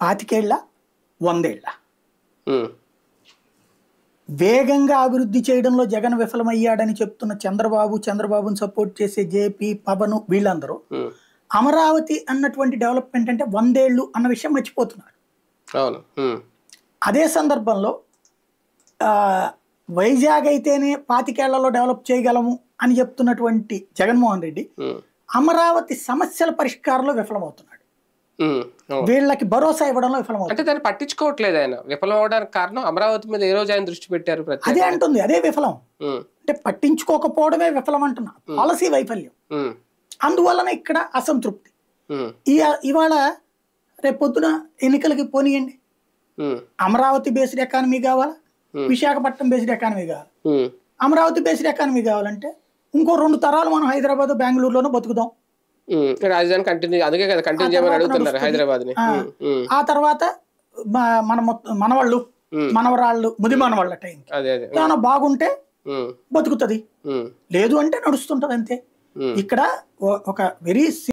పాతికేళ్ల 100 ఏళ్ల ఉమ్, వేగంగా అభివృద్ధి చేయడంలో జగన్ విఫలమయ్యాడని చెప్తున్న చంద్రబాబుని సపోర్ట్ చేసే జేపీ పవన్ వీళ్ళందరూ ఉమ్, అమరావతి అన్నటువంటి డెవలప్మెంట్ అంటే 100 ఏళ్ళు అన్న విషయం మర్చిపోతున్నారు. అవును. ఉమ్, అదే సందర్భంలో ఆ, వైజాగ్ అయితేనే 25 ఏళ్లలో డెవలప్ చేయగలము అని చెప్తున్నటువంటి జగన్మోహన్ రెడ్డి ఉమ్, అమరావతి సమస్యల పరిష్కారంలో విఫలమవుతున్నాడు. ఉమ్, అవును. వీళ్ళకి భరోసా ఇవ్వడంలో అంటే విఫలమవుతుంది. దాన్ని పట్టించుకోవట్లేదు ఆయన. విఫలం అవడానికి కారణం అమరావతి మీద ఏ రోజు ఆయన దృష్టి పెట్టారు అదే ప్రత్యేకంగా? అంటుంది, అదే విఫలం. ఉమ్, అంటే పట్టించుకోకపోవడమే విఫలం అంటున్నా, పాలసీ వైఫల్యం. ఉమ్, అందువలన ఇక్కడ అసంతృప్తి. ఉమ్, ఇవాళ రేపొద్దున ఎన్నికలకి పోనీయండి, ఉమ్, అమరావతి బేస్డ్ ఎకానమీ కావాలా, Hmm. విశాఖపట్నం బేస్డ్ ఎకానమీ కావాలి. ఉమ్, అమరావతి బేస్డ్ ఎకానమీ కావాలంటే ఇంకో 2 తరాలు మనం హైదరాబాద్ బెంగళూరులోనూ బతుకుదాం. ఉమ్, రాజధాని కంటిన్యూ, అందుకే కదా కంటిన్యూ చేయమని అడుగుతున్నారు నడుస్తుంది. హైదరాబాద్ ని. ఆ తర్వాత మనవాళ్ళు మనవరాళ్ళు ముది మనవాళ్ళ టైం అదే అదే. ఏమైనా బాగుంటే ఉమ్, బతుకుతుంది, ఉమ్, లేదు అంటే నడుస్తుంటది అంతే. ఉమ్. ఇక్కడ ఒక వెరీ